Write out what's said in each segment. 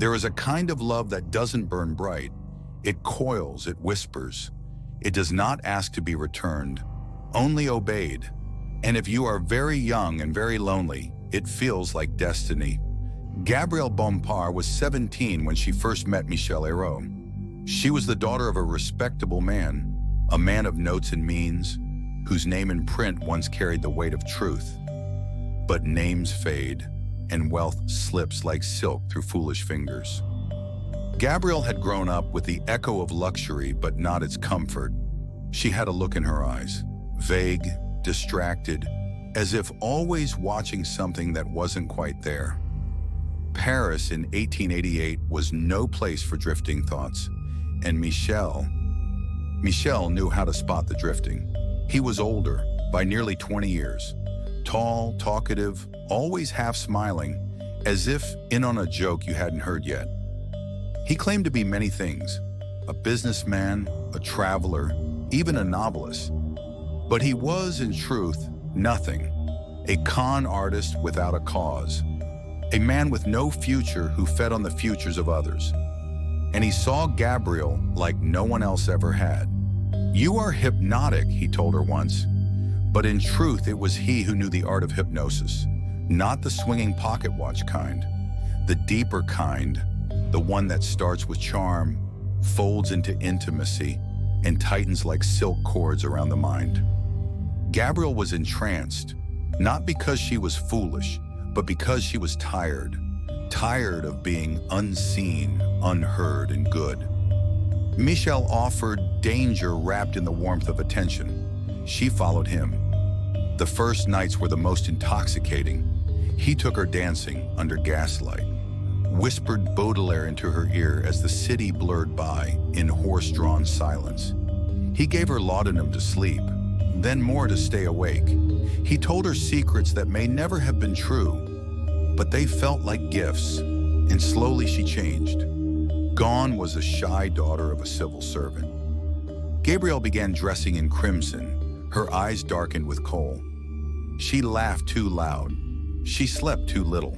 There is a kind of love that doesn't burn bright. It coils, it whispers. It does not ask to be returned, only obeyed. And if you are very young and very lonely, it feels like destiny. Gabrielle Bompard was 17 when she first met Michel Hérault. She was the daughter of a respectable man, a man of notes and means, whose name in print once carried the weight of truth. But names fade, and wealth slips like silk through foolish fingers. Gabrielle had grown up with the echo of luxury, but not its comfort. She had a look in her eyes, vague, distracted, as if always watching something that wasn't quite there. Paris in 1888 was no place for drifting thoughts, and Michel knew how to spot the drifting. He was older, by nearly 20 years, tall, talkative, always half smiling, as if in on a joke you hadn't heard yet. He claimed to be many things, a businessman, a traveler, even a novelist. But he was, in truth, nothing, a con artist without a cause, a man with no future who fed on the futures of others. And he saw Gabrielle like no one else ever had. "You are hypnotic," he told her once. But in truth, it was he who knew the art of hypnosis, not the swinging pocket watch kind, the deeper kind, the one that starts with charm, folds into intimacy, and tightens like silk cords around the mind. Gabrielle was entranced, not because she was foolish, but because she was tired of being unseen, unheard, and good. Michel offered danger wrapped in the warmth of attention. She followed him. The first nights were the most intoxicating. He took her dancing under gaslight, whispered Baudelaire into her ear as the city blurred by in horse-drawn silence. He gave her laudanum to sleep, then more to stay awake. He told her secrets that may never have been true, but they felt like gifts, and slowly she changed. Gone was the shy daughter of a civil servant. Gabrielle began dressing in crimson, her eyes darkened with kohl. She laughed too loud. She slept too little.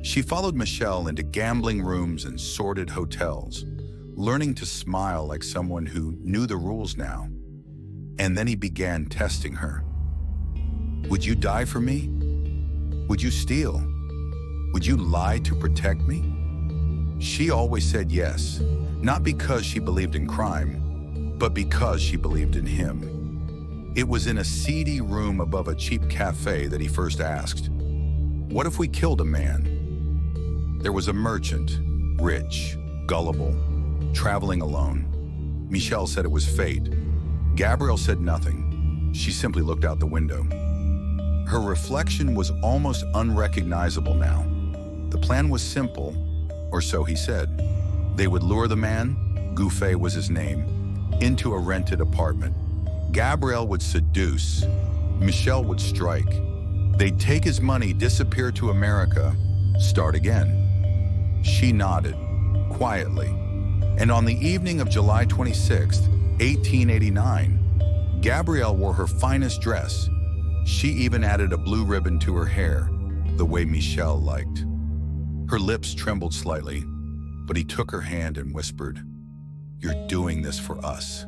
She followed Michel into gambling rooms and sordid hotels, learning to smile like someone who knew the rules now. And then he began testing her. "Would you die for me? Would you steal? Would you lie to protect me?" She always said yes, not because she believed in crime, but because she believed in him. It was in a seedy room above a cheap cafe that he first asked, "What if we killed a man?" There was a merchant, rich, gullible, traveling alone. Michel said it was fate. Gabrielle said nothing. She simply looked out the window. Her reflection was almost unrecognizable now. The plan was simple, or so he said. They would lure the man, Gouffet was his name, into a rented apartment. Gabrielle would seduce. Michel would strike. They'd take his money, disappear to America, start again. She nodded, quietly. And on the evening of July 26th, 1889, Gabrielle wore her finest dress. She even added a blue ribbon to her hair, the way Michel liked. Her lips trembled slightly, but he took her hand and whispered, "You're doing this for us."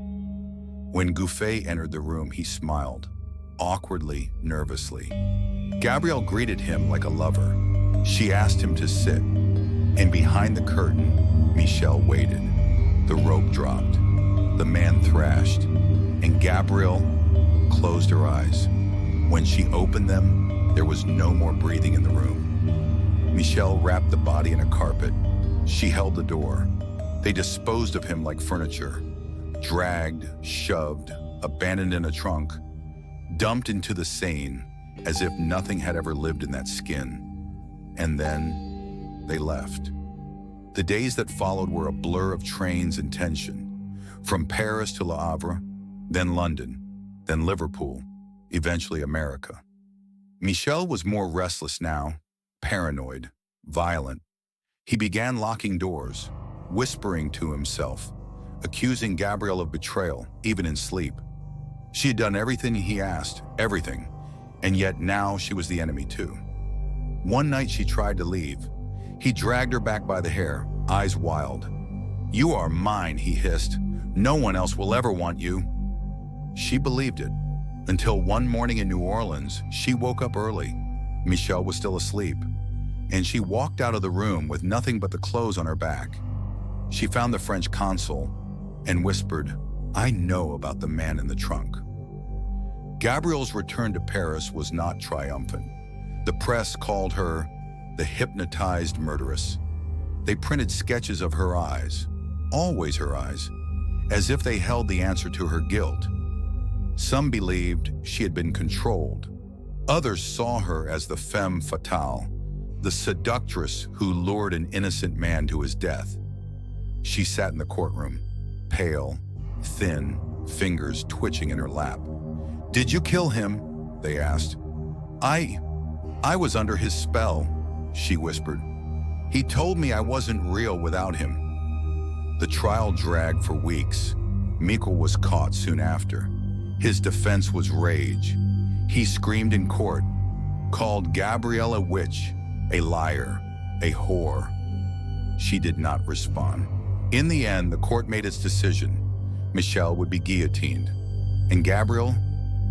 When Gouffet entered the room, he smiled, awkwardly, nervously. Gabrielle greeted him like a lover. She asked him to sit, and behind the curtain, Michel waited. The rope dropped, the man thrashed, and Gabrielle closed her eyes. When she opened them, there was no more breathing in the room. Michel wrapped the body in a carpet. She held the door. They disposed of him like furniture, dragged, shoved, abandoned in a trunk, dumped into the Seine as if nothing had ever lived in that skin. And then they left. The days that followed were a blur of trains and tension, from Paris to Le Havre, then London, then Liverpool, eventually America. Michel was more restless now, paranoid, violent. He began locking doors, whispering to himself, accusing Gabrielle of betrayal, even in sleep. She had done everything he asked, everything, and yet now she was the enemy too. One night she tried to leave. He dragged her back by the hair. eyes wild. "You are mine," he hissed. "No one else will ever want you." She believed it, until one morning in New Orleans, she woke up early. Michelle was still asleep, and she walked out of the room with nothing but the clothes on her back. She found the French consul and whispered, "I know about the man in the trunk." Gabrielle's return to Paris was not triumphant. The press called her the hypnotized murderess. They printed sketches of her eyes, always her eyes, as if they held the answer to her guilt. Some believed she had been controlled. Others saw her as the femme fatale, the seductress who lured an innocent man to his death. She sat in the courtroom, pale, thin, fingers twitching in her lap. "Did you kill him?" they asked. I was under his spell," she whispered. "He told me I wasn't real without him." The trial dragged for weeks. Mikkel was caught soon after. His defense was rage. He screamed in court, called Gabrielle a witch, a liar, a whore. She did not respond. In the end, the court made its decision. Michelle would be guillotined. And Gabrielle,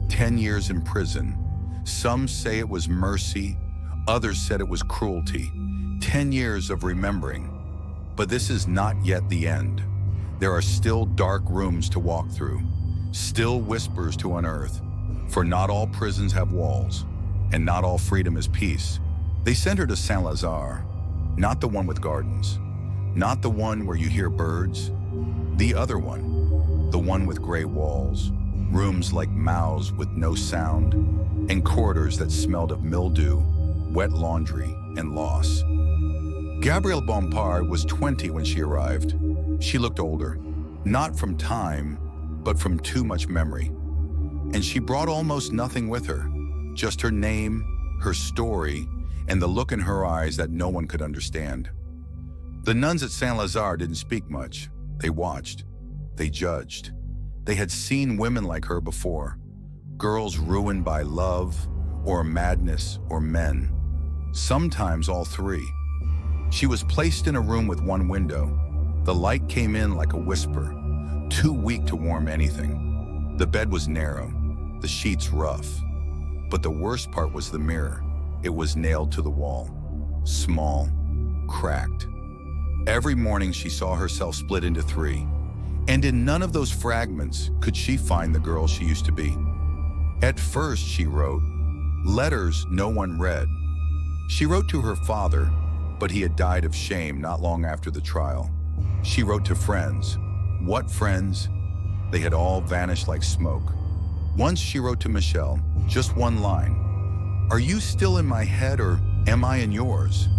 10 years in prison. Some say it was mercy, others said it was cruelty. 10 years of remembering. But this is not yet the end. There are still dark rooms to walk through, still whispers to unearth. For not all prisons have walls, and not all freedom is peace. They sent her to Saint-Lazare, not the one with gardens, not the one where you hear birds, the other one, the one with gray walls, rooms like mouths with no sound, and corridors that smelled of mildew, wet laundry, and loss. Gabrielle Bompard was 20 when she arrived. She looked older, not from time, but from too much memory. And she brought almost nothing with her, just her name, her story, and the look in her eyes that no one could understand. The nuns at Saint-Lazare didn't speak much. They watched. They judged. They had seen women like her before, girls ruined by love, or madness, or men. Sometimes all three. She was placed in a room with one window. The light came in like a whisper, too weak to warm anything. The bed was narrow, the sheets rough. But the worst part was the mirror. It was nailed to the wall, small, cracked. Every morning she saw herself split into three, and in none of those fragments could she find the girl she used to be. At first, she wrote letters no one read. She wrote to her father, but he had died of shame not long after the trial. She wrote to friends. What friends? They had all vanished like smoke. Once she wrote to Michelle, just one line. "Are you still in my head or am I in yours?"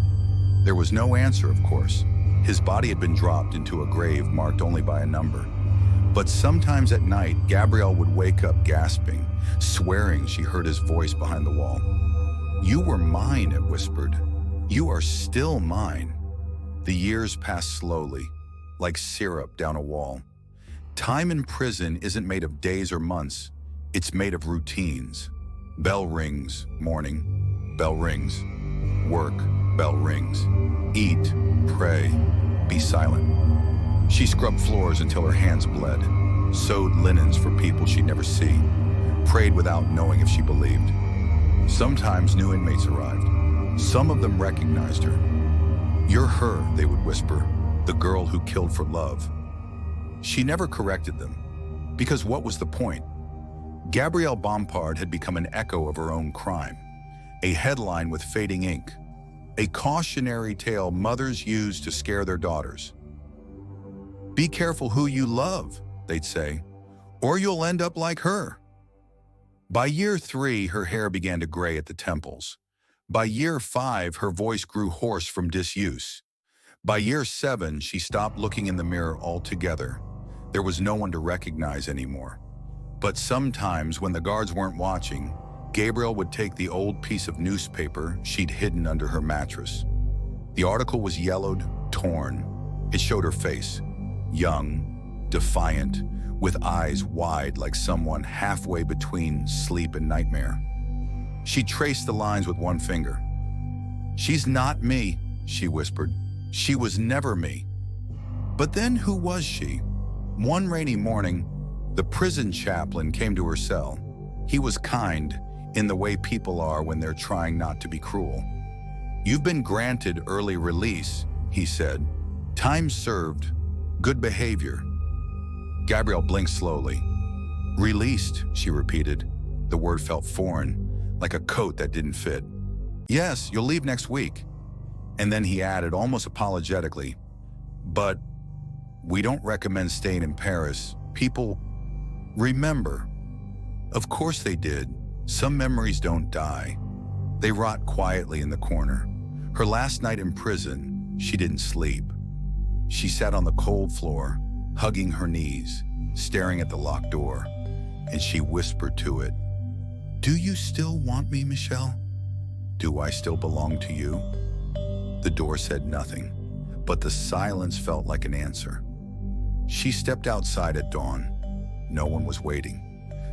There was no answer, of course. His body had been dropped into a grave marked only by a number. But sometimes at night, Gabrielle would wake up gasping, swearing she heard his voice behind the wall. "You were mine," it whispered. "You are still mine." The years passed slowly, like syrup down a wall. Time in prison isn't made of days or months. It's made of routines. Bell rings, morning. Bell rings. Work, bell rings. Eat, pray, be silent. She scrubbed floors until her hands bled, sewed linens for people she'd never see, prayed without knowing if she believed. Sometimes new inmates arrived. Some of them recognized her. "You're her," they would whisper, "the girl who killed for love." She never corrected them, because what was the point? Gabrielle Bompard had become an echo of her own crime, a headline with fading ink, a cautionary tale mothers used to scare their daughters. "Be careful who you love," they'd say, "or you'll end up like her." By year 3, her hair began to gray at the temples. By year 5, her voice grew hoarse from disuse. By year 7, she stopped looking in the mirror altogether. There was no one to recognize anymore. But sometimes, when the guards weren't watching, Gabrielle would take the old piece of newspaper she'd hidden under her mattress. The article was yellowed, torn. It showed her face, young, defiant, with eyes wide like someone halfway between sleep and nightmare. She traced the lines with one finger. "She's not me," she whispered. She was never me. But then who was she? One rainy morning, the prison chaplain came to her cell. He was kind, in the way people are when they're trying not to be cruel. "You've been granted early release," he said. "Time served, good behavior." Gabrielle blinked slowly. "Released," she repeated. The word felt foreign, like a coat that didn't fit. "Yes, you'll leave next week." And then he added, almost apologetically, "But we don't recommend staying in Paris. People remember." Of course they did. Some memories don't die. They rot quietly in the corner. Her last night in prison, she didn't sleep. She sat on the cold floor, hugging her knees, staring at the locked door, and she whispered to it, "Do you still want me, Michelle? Do I still belong to you?" The door said nothing, but the silence felt like an answer. She stepped outside at dawn. No one was waiting.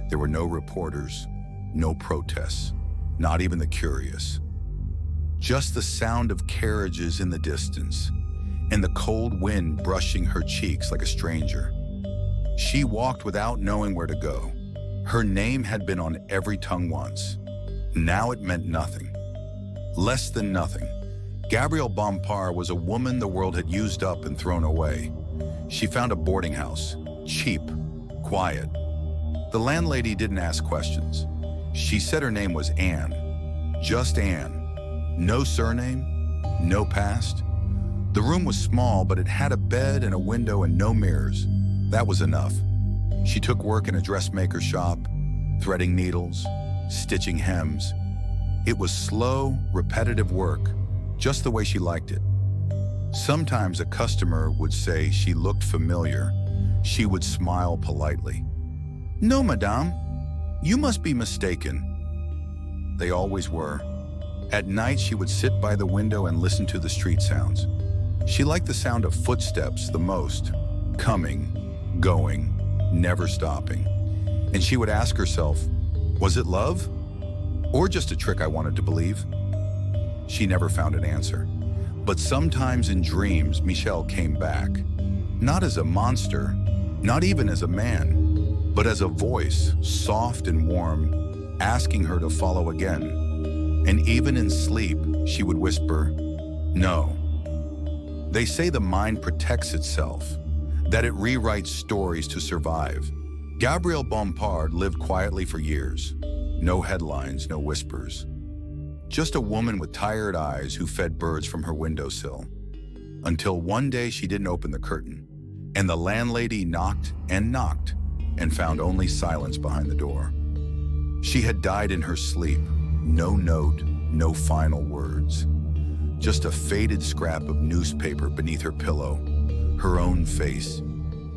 There were no reporters, no protests, not even the curious. Just the sound of carriages in the distance, and the cold wind brushing her cheeks like a stranger. She walked without knowing where to go. Her name had been on every tongue once. Now it meant nothing. Less than nothing. Gabrielle Bompard was a woman the world had used up and thrown away. She found a boarding house, cheap, quiet. The landlady didn't ask questions. She said her name was Anne, just Anne. No surname, no past. The room was small, but it had a bed and a window and no mirrors. That was enough. She took work in a dressmaker's shop, threading needles, stitching hems. It was slow, repetitive work, just the way she liked it. Sometimes a customer would say she looked familiar. She would smile politely. "No, madame, you must be mistaken." They always were. At night, she would sit by the window and listen to the street sounds. She liked the sound of footsteps the most, coming, going, never stopping. And she would ask herself, was it love? Or just a trick I wanted to believe? She never found an answer. But sometimes in dreams, Michelle came back. Not as a monster, not even as a man, but as a voice, soft and warm, asking her to follow again. And even in sleep, she would whisper, "No." They say the mind protects itself, that it rewrites stories to survive. Gabrielle Bompard lived quietly for years. No headlines, no whispers. Just a woman with tired eyes who fed birds from her windowsill. Until one day she didn't open the curtain, and the landlady knocked and found only silence behind the door. She had died in her sleep. No note, no final words. Just a faded scrap of newspaper beneath her pillow, her own face,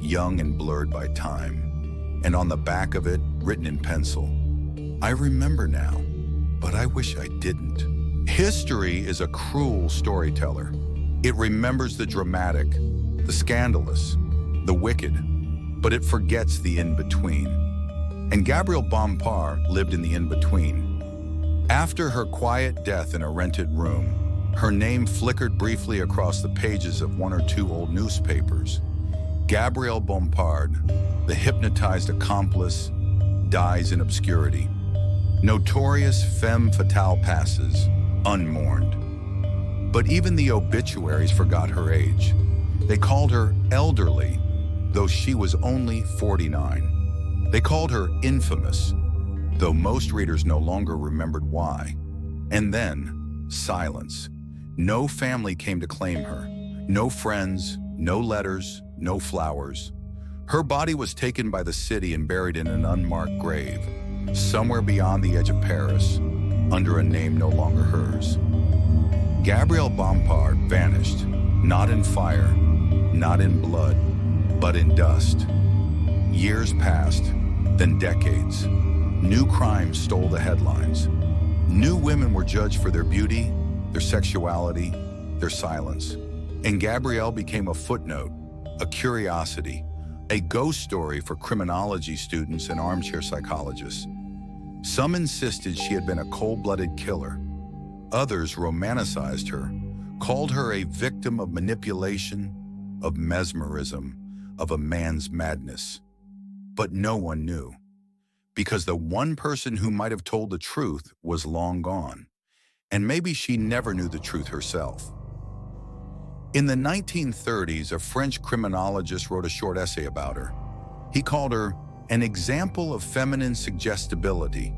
young and blurred by time. And on the back of it, written in pencil, "I remember now, but I wish I didn't." History is a cruel storyteller. It remembers the dramatic, the scandalous, the wicked, but it forgets the in-between. And Gabrielle Bompard lived in the in-between. After her quiet death in a rented room, her name flickered briefly across the pages of one or two old newspapers. Gabrielle Bompard, the hypnotized accomplice, dies in obscurity. Notorious femme fatale passes, unmourned. But even the obituaries forgot her age. They called her elderly, though she was only 49. They called her infamous, though most readers no longer remembered why. And then, silence. No family came to claim her. No friends, no letters, no flowers. Her body was taken by the city and buried in an unmarked grave, somewhere beyond the edge of Paris, under a name no longer hers. Gabrielle Bompard vanished, not in fire, not in blood, but in dust. Years passed, then decades. New crimes stole the headlines. New women were judged for their beauty, their sexuality, their silence. And Gabrielle became a footnote, a curiosity, a ghost story for criminology students and armchair psychologists. Some insisted she had been a cold-blooded killer. Others romanticized her, called her a victim of manipulation, of mesmerism, of a man's madness. But no one knew, because the one person who might have told the truth was long gone, and maybe she never knew the truth herself. In the 1930s, a French criminologist wrote a short essay about her. He called her an example of feminine suggestibility.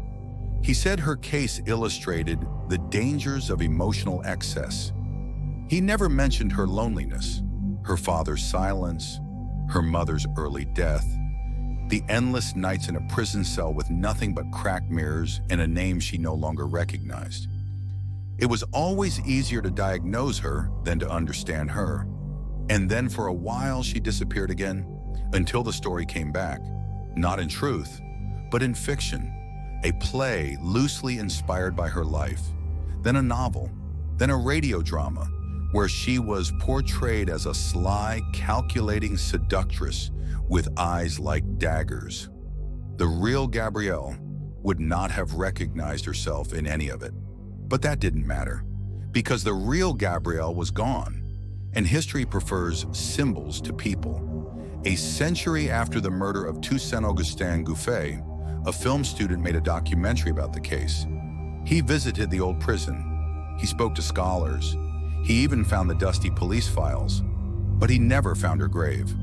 He said her case illustrated the dangers of emotional excess. He never mentioned her loneliness, her father's silence, her mother's early death, the endless nights in a prison cell with nothing but cracked mirrors and a name she no longer recognized. It was always easier to diagnose her than to understand her. And then for a while she disappeared again, until the story came back, not in truth, but in fiction, a play loosely inspired by her life, then a novel, then a radio drama, where she was portrayed as a sly, calculating seductress with eyes like daggers. The real Gabrielle would not have recognized herself in any of it. But that didn't matter, because the real Gabrielle was gone, and history prefers symbols to people. A century after the murder of Toussaint Augustin Gouffet, a film student made a documentary about the case. He visited the old prison. He spoke to scholars. He even found the dusty police files, but he never found her grave.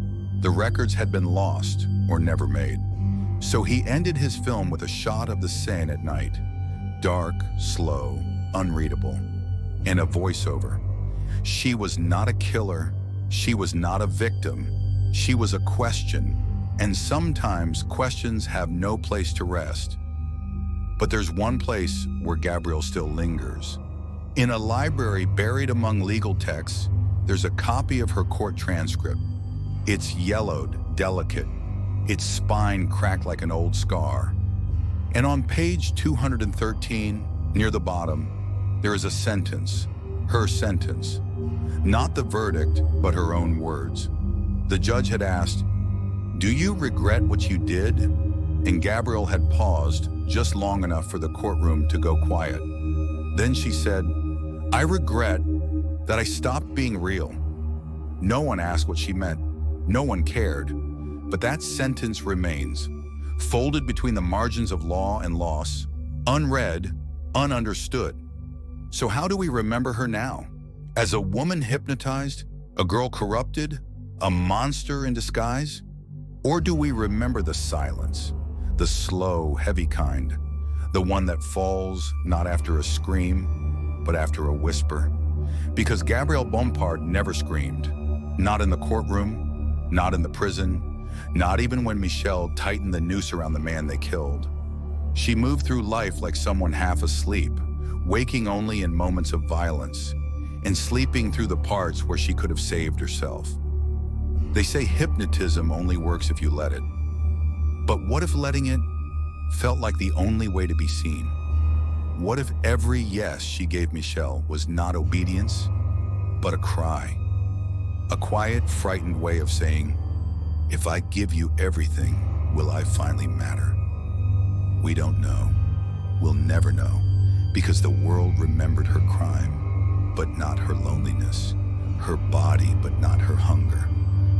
The records had been lost or never made. So he ended his film with a shot of the Seine at night, dark, slow, unreadable, and a voiceover. She was not a killer. She was not a victim. She was a question, and sometimes questions have no place to rest. But there's one place where Gabrielle still lingers. In a library buried among legal texts, there's a copy of her court transcript. It's yellowed, delicate, its spine cracked like an old scar. And on page 213, near the bottom, there is a sentence, her sentence. Not the verdict, but her own words. The judge had asked, "Do you regret what you did?" And Gabrielle had paused just long enough for the courtroom to go quiet. Then she said, "I regret that I stopped being real." No one asked what she meant. No one cared. But that sentence remains, folded between the margins of law and loss, unread, ununderstood. So how do we remember her now? As a woman hypnotized, a girl corrupted, a monster in disguise? Or do we remember the silence, the slow, heavy kind, the one that falls not after a scream, but after a whisper? Because Gabrielle Bompard never screamed, not in the courtroom, not in the prison, not even when Michel tightened the noose around the man they killed. She moved through life like someone half asleep, waking only in moments of violence, and sleeping through the parts where she could have saved herself. They say hypnotism only works if you let it. But what if letting it felt like the only way to be seen? What if every yes she gave Michel was not obedience, but a cry? A quiet, frightened way of saying, "If I give you everything, will I finally matter?" We don't know. We'll never know, because the world remembered her crime, but not her loneliness, her body, but not her hunger,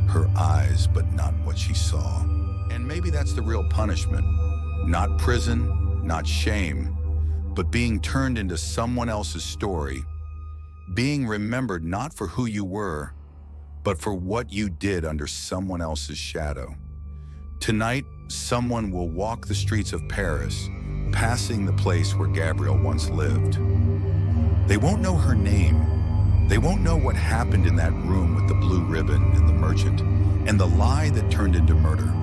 her eyes, but not what she saw. And maybe that's the real punishment. Not prison, not shame, but being turned into someone else's story, being remembered not for who you were, but for what you did under someone else's shadow. Tonight, someone will walk the streets of Paris, passing the place where Gabrielle once lived. They won't know her name. They won't know what happened in that room with the blue ribbon and the merchant, and the lie that turned into murder.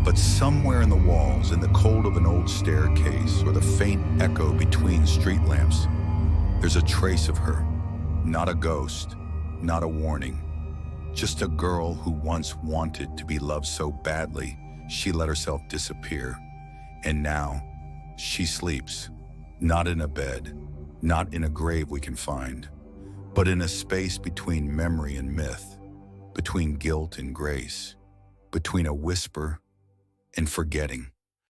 But somewhere in the walls, in the cold of an old staircase, or the faint echo between street lamps, there's a trace of her. Not a ghost, not a warning. Just a girl who once wanted to be loved so badly, she let herself disappear. And now, she sleeps, not in a bed, not in a grave we can find, but in a space between memory and myth, between guilt and grace, between a whisper and forgetting.